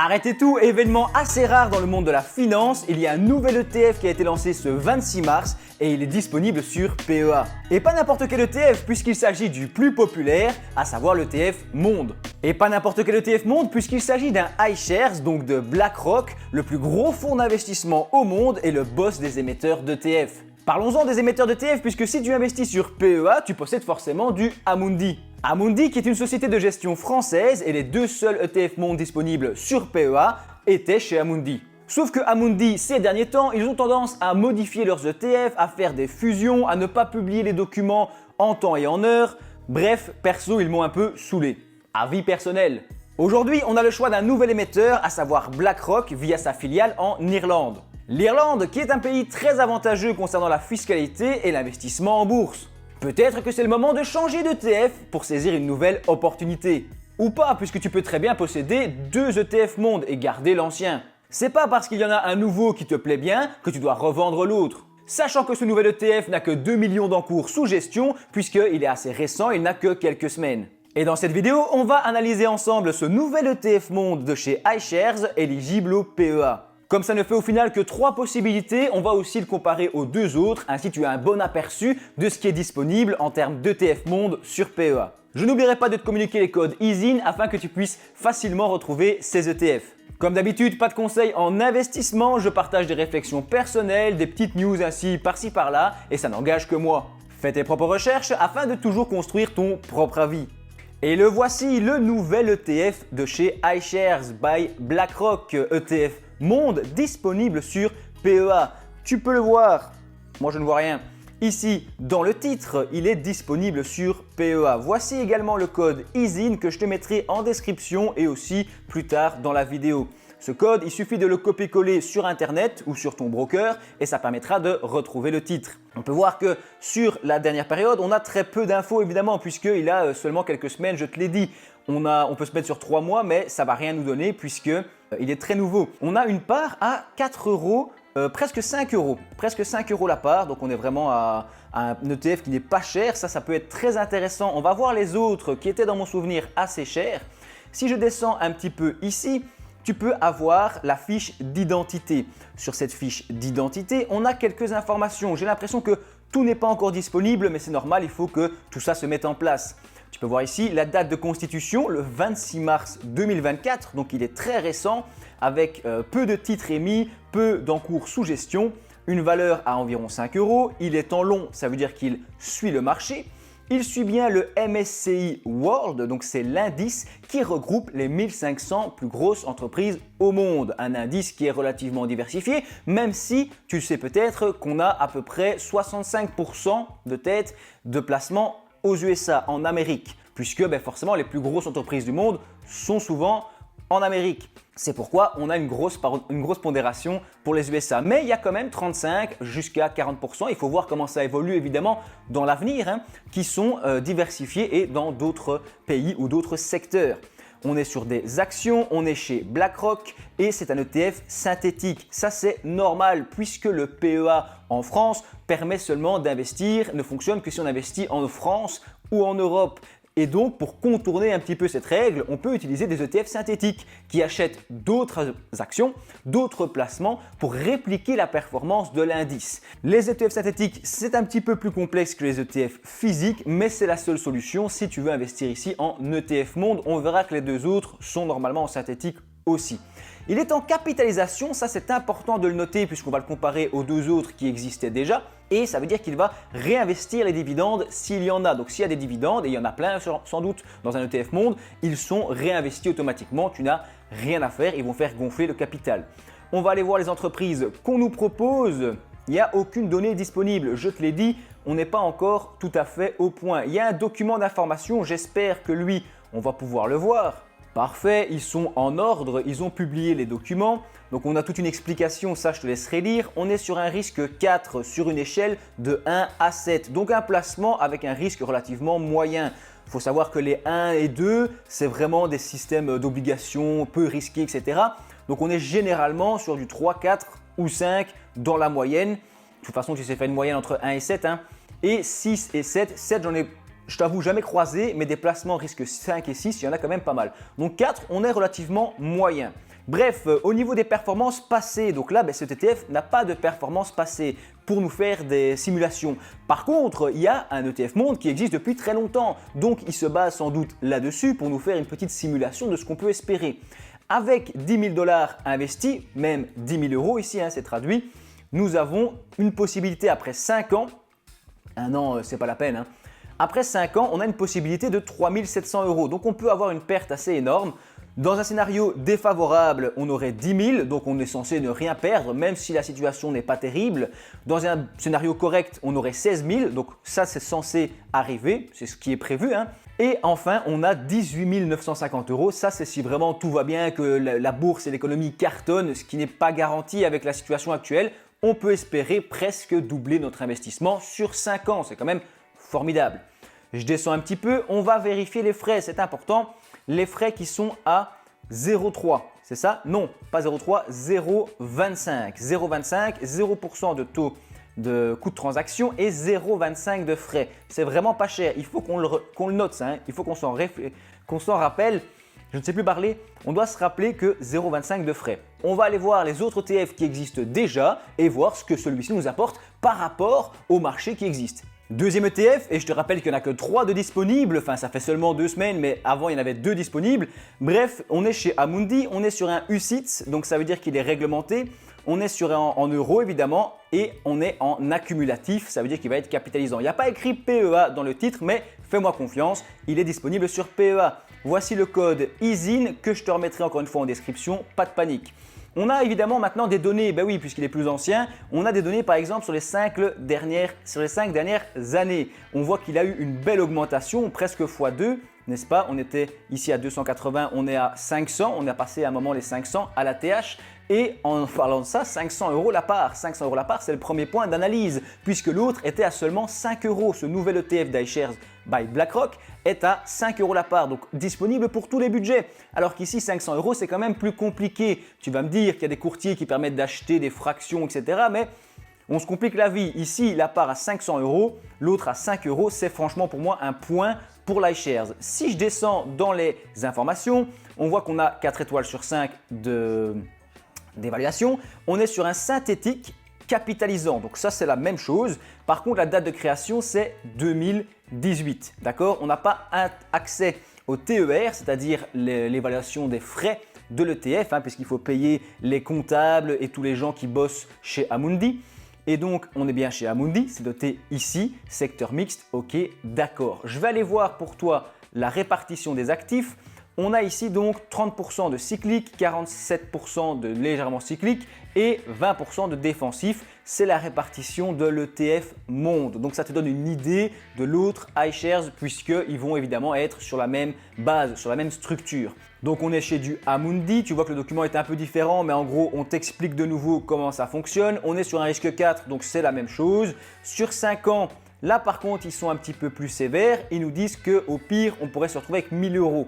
Arrêtez tout, événement assez rare dans le monde de la finance, il y a un nouvel ETF qui a été lancé ce 26 mars et il est disponible sur PEA. Et pas n'importe quel ETF puisqu'il s'agit du plus populaire, à savoir l'ETF Monde. Et pas n'importe quel ETF Monde puisqu'il s'agit d'un iShares, donc de BlackRock, le plus gros fonds d'investissement au monde et le boss des émetteurs d'ETF. Parlons-en des émetteurs d'ETF puisque si tu investis sur PEA, tu possèdes forcément du Amundi. Amundi qui est une société de gestion française et les deux seuls ETF Monde disponibles sur PEA étaient chez Amundi. Sauf que Amundi, ces derniers temps, ils ont tendance à modifier leurs ETF, à faire des fusions, à ne pas publier les documents en temps et en heure. Bref, perso, ils m'ont un peu saoulé. Avis personnel. Aujourd'hui, on a le choix d'un nouvel émetteur, à savoir BlackRock via sa filiale en Irlande. L'Irlande qui est un pays très avantageux concernant la fiscalité et l'investissement en bourse. Peut-être que c'est le moment de changer d'ETF pour saisir une nouvelle opportunité. Ou pas, puisque tu peux très bien posséder deux ETF Monde et garder l'ancien. C'est pas parce qu'il y en a un nouveau qui te plaît bien que tu dois revendre l'autre. Sachant que ce nouvel ETF n'a que 2 millions d'encours sous gestion, puisqu'il est assez récent, il n'a que quelques semaines. Et dans cette vidéo, on va analyser ensemble ce nouvel ETF Monde de chez iShares éligible au PEA. Comme ça ne fait au final que 3 possibilités, on va aussi le comparer aux deux autres, ainsi tu as un bon aperçu de ce qui est disponible en termes d'ETF Monde sur PEA. Je n'oublierai pas de te communiquer les codes EASIN afin que tu puisses facilement retrouver ces ETF. Comme d'habitude, pas de conseils en investissement, je partage des réflexions personnelles, des petites news ainsi par-ci par-là, et ça n'engage que moi. Fais tes propres recherches afin de toujours construire ton propre avis. Et le voici, le nouvel ETF de chez iShares by BlackRock, ETF Monde disponible sur PEA. Tu peux le voir, moi je ne vois rien. Ici, dans le titre, il est disponible sur PEA. Voici également le code EASIN que je te mettrai en description et aussi plus tard dans la vidéo. Ce code, il suffit de le copier-coller sur internet ou sur ton broker et ça permettra de retrouver le titre. On peut voir que sur la dernière période, on a très peu d'infos évidemment puisqu'il a seulement quelques semaines, je te l'ai dit. On peut se mettre sur 3 mois mais ça ne va rien nous donner puisqu'il est très nouveau. On a une part à 4 euros. Presque 5 euros, presque 5 euros la part, donc on est vraiment à un ETF qui n'est pas cher, ça peut être très intéressant. On va voir les autres qui étaient dans mon souvenir assez chers. Si je descends un petit peu ici, tu peux avoir la fiche d'identité. Sur cette fiche d'identité, on a quelques informations. J'ai l'impression que tout n'est pas encore disponible, mais c'est normal, il faut que tout ça se mette en place. Tu peux voir ici la date de constitution, le 26 mars 2024, donc il est très récent, avec peu de titres émis, peu d'encours sous gestion, une valeur à environ 5 euros. Il est en long, ça veut dire qu'il suit le marché. Il suit bien le MSCI World, donc c'est l'indice qui regroupe les 1500 plus grosses entreprises au monde. Un indice qui est relativement diversifié, même si tu le sais peut-être qu'on a à peu près 65% de tête de placement aux USA, en Amérique, puisque forcément les plus grosses entreprises du monde sont souvent en Amérique. C'est pourquoi on a une grosse pondération pour les USA. Mais il y a quand même 35 jusqu'à 40%. Il faut voir comment ça évolue évidemment dans l'avenir, qui sont diversifiés et dans d'autres pays ou d'autres secteurs. On est sur des actions, on est chez BlackRock et c'est un ETF synthétique. Ça c'est normal puisque le PEA en France permet seulement d'investir, ne fonctionne que si on investit en France ou en Europe. Et donc, pour contourner un petit peu cette règle, on peut utiliser des ETF synthétiques qui achètent d'autres actions, d'autres placements pour répliquer la performance de l'indice. Les ETF synthétiques, c'est un petit peu plus complexe que les ETF physiques, mais c'est la seule solution si tu veux investir ici en ETF Monde. On verra que les deux autres sont normalement en synthétique aussi. Il est en capitalisation, ça c'est important de le noter puisqu'on va le comparer aux deux autres qui existaient déjà et ça veut dire qu'il va réinvestir les dividendes s'il y en a. Donc s'il y a des dividendes, et il y en a plein sans doute dans un ETF Monde, ils sont réinvestis automatiquement, tu n'as rien à faire, ils vont faire gonfler le capital. On va aller voir les entreprises qu'on nous propose, il n'y a aucune donnée disponible, je te l'ai dit, on n'est pas encore tout à fait au point. Il y a un document d'information, j'espère que lui, on va pouvoir le voir. Parfait, ils sont en ordre, ils ont publié les documents. Donc on a toute une explication, ça je te laisserai lire. On est sur un risque 4 sur une échelle de 1 à 7. Donc un placement avec un risque relativement moyen. Il faut savoir que les 1 et 2, c'est vraiment des systèmes d'obligations peu risqués, etc. Donc on est généralement sur du 3, 4 ou 5 dans la moyenne. De toute façon, tu sais faire une moyenne entre 1 et 7. Et 6 et 7, 7 j'en ai je t'avoue jamais croisé, mais des placements risque 5 et 6, il y en a quand même pas mal. Donc 4, on est relativement moyen. Bref, au niveau des performances passées, donc là, cet ETF n'a pas de performance passée pour nous faire des simulations. Par contre, il y a un ETF Monde qui existe depuis très longtemps, donc il se base sans doute là-dessus pour nous faire une petite simulation de ce qu'on peut espérer. Avec 10 000 $ investis, même 10 000 € ici, c'est traduit, nous avons une possibilité après 5 ans, un an c'est pas la peine, après 5 ans on a une possibilité de 3 700 €, donc on peut avoir une perte assez énorme. Dans un scénario défavorable, on aurait 10 000, donc on est censé ne rien perdre, même si la situation n'est pas terrible. Dans un scénario correct, on aurait 16 000, donc ça c'est censé arriver, c'est ce qui est prévu. Et enfin, on a 18 950 €, ça c'est si vraiment tout va bien, que la bourse et l'économie cartonnent, ce qui n'est pas garanti avec la situation actuelle. On peut espérer presque doubler notre investissement sur 5 ans, c'est quand même formidable. Je descends un petit peu, on va vérifier les frais, c'est important. Les frais qui sont à 0,3, c'est ça? Non, pas 0,3, 0,25. 0,25, 0% de taux de coût de transaction et 0,25 de frais. C'est vraiment pas cher, il faut qu'on le note ça, il faut qu'on s'en rappelle. Je ne sais plus parler, on doit se rappeler que 0,25 de frais. On va aller voir les autres ETF qui existent déjà et voir ce que celui-ci nous apporte par rapport au marché qui existe. Deuxième ETF, et je te rappelle qu'il n'y en a que 3 de disponibles, enfin ça fait seulement 2 semaines, mais avant il y en avait 2 disponibles. Bref, on est chez Amundi, on est sur un UCITS, donc ça veut dire qu'il est réglementé. On est sur en euros évidemment et on est en accumulatif, ça veut dire qu'il va être capitalisant. Il n'y a pas écrit PEA dans le titre, mais fais-moi confiance, il est disponible sur PEA. Voici le code ISIN que je te remettrai encore une fois en description, pas de panique. On a évidemment maintenant des données, oui, puisqu'il est plus ancien, on a des données par exemple sur les 5 dernières années. On voit qu'il a eu une belle augmentation, presque x2, n'est-ce pas? On était ici à 280, on est à 500, on a passé à un moment les 500 à la TH. Et en parlant de ça, 500 € la part. 500 € la part, c'est le premier point d'analyse, puisque l'autre était à seulement 5 €. Ce nouvel ETF d'iShares by BlackRock est à 5 € la part, donc disponible pour tous les budgets. Alors qu'ici, 500 €, c'est quand même plus compliqué. Tu vas me dire qu'il y a des courtiers qui permettent d'acheter des fractions, etc. Mais on se complique la vie. Ici, la part à 500 €, l'autre à 5 €, c'est franchement pour moi un point pour l'iShares. Si je descends dans les informations, on voit qu'on a 4 étoiles sur 5 d'évaluation, on est sur un synthétique capitalisant, donc ça c'est la même chose. Par contre la date de création c'est 2018, d'accord? On n'a pas accès au TER, c'est-à-dire l'évaluation des frais de l'ETF, puisqu'il faut payer les comptables et tous les gens qui bossent chez Amundi. Et donc on est bien chez Amundi, c'est noté ici, secteur mixte, ok, d'accord. Je vais aller voir pour toi la répartition des actifs. On a ici donc 30% de cyclique, 47% de légèrement cyclique et 20% de défensif. C'est la répartition de l'ETF Monde. Donc ça te donne une idée de l'autre iShares puisqu'ils vont évidemment être sur la même base, sur la même structure. Donc on est chez du Amundi, tu vois que le document est un peu différent mais en gros on t'explique de nouveau comment ça fonctionne. On est sur un risque 4 donc c'est la même chose. Sur 5 ans, là par contre ils sont un petit peu plus sévères. Ils nous disent qu'au pire on pourrait se retrouver avec 1 000 €.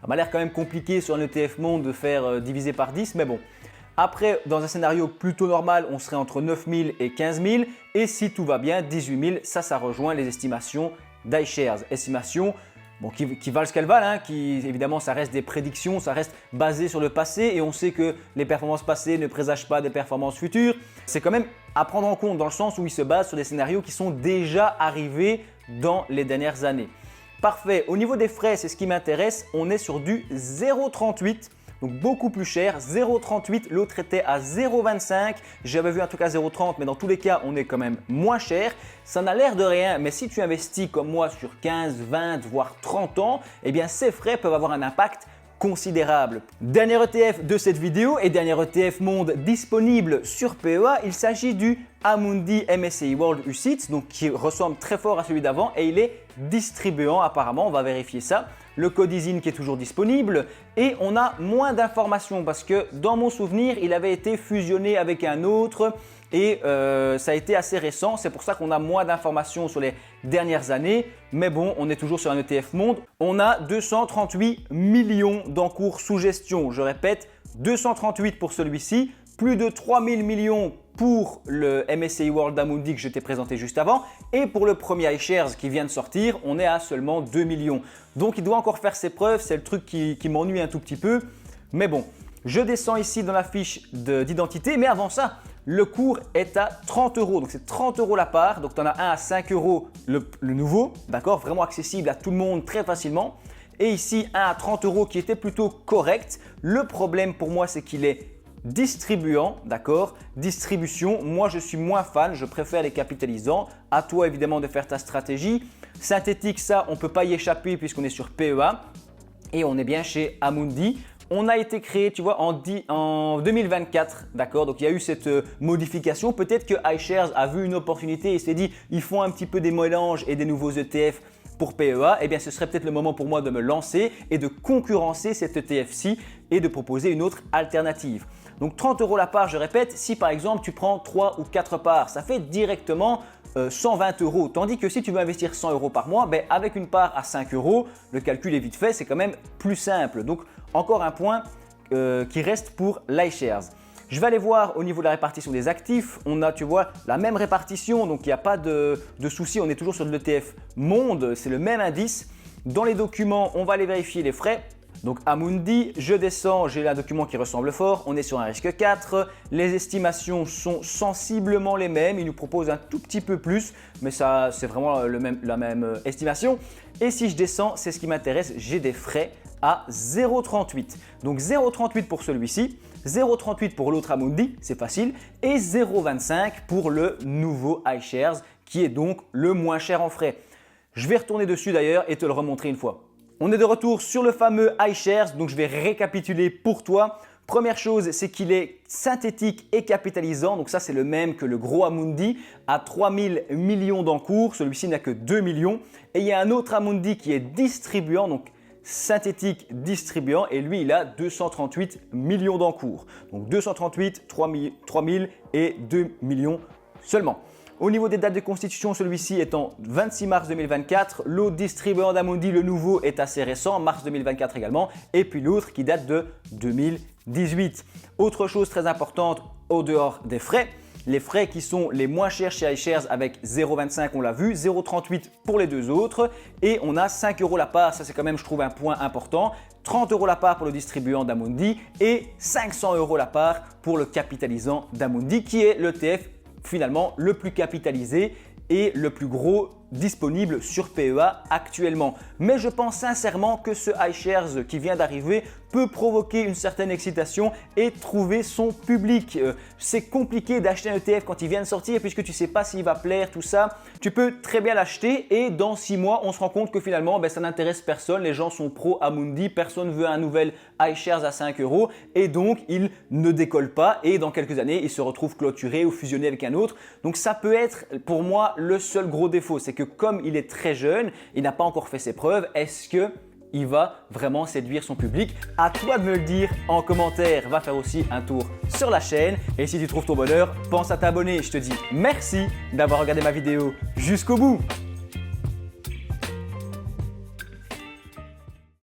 Ça m'a l'air quand même compliqué sur un ETF Monde de faire diviser par 10, mais bon. Après, dans un scénario plutôt normal, on serait entre 9 000 et 15 000. Et si tout va bien, 18 000, ça rejoint les estimations d'iShares. Estimations qui valent ce qu'elles valent, qui évidemment ça reste des prédictions, ça reste basé sur le passé et on sait que les performances passées ne présagent pas des performances futures. C'est quand même à prendre en compte dans le sens où ils se basent sur des scénarios qui sont déjà arrivés dans les dernières années. Parfait, au niveau des frais, c'est ce qui m'intéresse, on est sur du 0,38, donc beaucoup plus cher, 0,38, l'autre était à 0,25, j'avais vu un truc à 0,30 mais dans tous les cas on est quand même moins cher. Ça n'a l'air de rien mais si tu investis comme moi sur 15, 20 voire 30 ans, eh bien ces frais peuvent avoir un impact considérable. Dernier ETF de cette vidéo et dernier ETF Monde disponible sur PEA, il s'agit du Amundi MSCI World UCITS, donc qui ressemble très fort à celui d'avant et il est distribuant apparemment, on va vérifier ça. Le code ISIN qui est toujours disponible et on a moins d'informations parce que dans mon souvenir il avait été fusionné avec un autre et ça a été assez récent, c'est pour ça qu'on a moins d'informations sur les dernières années, mais bon on est toujours sur un ETF Monde. On a 238 millions d'encours sous gestion, je répète 238 pour celui-ci, plus de 3000 millions pour le MSCI World Amundi que je t'ai présenté juste avant et pour le premier iShares qui vient de sortir, on est à seulement 2 millions. Donc il doit encore faire ses preuves, c'est le truc qui m'ennuie un tout petit peu, mais bon. Je descends ici dans la fiche d'identité, mais avant ça, le cours est à 30 €. Donc c'est 30 € la part. Donc tu en as un à 5 € le nouveau, d'accord, vraiment accessible à tout le monde très facilement. Et ici, un à 30 € qui était plutôt correct. Le problème pour moi, c'est qu'il est distribuant, d'accord, distribution. Moi, je suis moins fan, je préfère les capitalisants. À toi évidemment de faire ta stratégie. Synthétique, ça, on ne peut pas y échapper puisqu'on est sur PEA et on est bien chez Amundi. On a été créé, tu vois, en 2024, d'accord. Donc il y a eu cette modification. Peut-être que iShares a vu une opportunité et s'est dit, ils font un petit peu des mélanges et des nouveaux ETF pour PEA. Eh bien, ce serait peut-être le moment pour moi de me lancer et de concurrencer cet ETF-ci et de proposer une autre alternative. Donc 30 € la part, je répète, si par exemple tu prends 3 ou 4 parts, ça fait directement 120 €. Tandis que si tu veux investir 100 € par mois, ben, avec une part à 5 €, le calcul est vite fait, c'est quand même plus simple. Donc encore un point qui reste pour l'iShares. Je vais aller voir au niveau de la répartition des actifs. On a, tu vois, la même répartition, donc il n'y a pas de souci. On est toujours sur de l'ETF Monde, c'est le même indice. Dans les documents, on va aller vérifier les frais. Donc Amundi, je descends, j'ai un document qui ressemble fort, on est sur un risque 4, les estimations sont sensiblement les mêmes, il nous propose un tout petit peu plus, mais ça c'est vraiment la même estimation. Et si je descends, c'est ce qui m'intéresse, j'ai des frais à 0,38. Donc 0,38 pour celui-ci, 0,38 pour l'autre Amundi, c'est facile, et 0,25 pour le nouveau iShares qui est donc le moins cher en frais. Je vais retourner dessus d'ailleurs et te le remontrer une fois. On est de retour sur le fameux iShares, donc je vais récapituler pour toi. Première chose, c'est qu'il est synthétique et capitalisant, donc ça c'est le même que le gros Amundi à 3000 millions d'encours, celui-ci n'a que 2 millions. Et il y a un autre Amundi qui est distribuant, donc synthétique distribuant, et lui il a 238 millions d'encours. Donc 238, 3000 et 2 millions seulement. Au niveau des dates de constitution, celui-ci est en 26 mars 2024. L'autre distribuant d'Amundi, le nouveau, est assez récent, mars 2024 également. Et puis l'autre qui date de 2018. Autre chose très importante, au dehors des frais, les frais qui sont les moins chers chez iShares avec 0,25, on l'a vu, 0,38 pour les deux autres. Et on a 5 € la part, ça c'est quand même, je trouve, un point important. 30 € la part pour le distribuant d'Amundi et 500 € la part pour le capitalisant d'Amundi qui est l'ETF finalement le plus capitalisé et le plus gros disponible sur PEA actuellement. Mais je pense sincèrement que ce iShares qui vient d'arriver peut provoquer une certaine excitation et trouver son public. C'est compliqué d'acheter un ETF quand il vient de sortir puisque tu ne sais pas s'il va plaire, tout ça. Tu peux très bien l'acheter et dans 6 mois, on se rend compte que finalement, ça n'intéresse personne. Les gens sont pro Amundi, personne ne veut un nouvel iShares à 5 € et donc il ne décolle pas et dans quelques années, il se retrouve clôturé ou fusionné avec un autre. Donc ça peut être pour moi le seul gros défaut, c'est que comme il est très jeune, il n'a pas encore fait ses preuves, est-ce qu'il va vraiment séduire son public? À toi de me le dire en commentaire. Va faire aussi un tour sur la chaîne et si tu trouves ton bonheur, pense à t'abonner. Je te dis merci d'avoir regardé ma vidéo jusqu'au bout.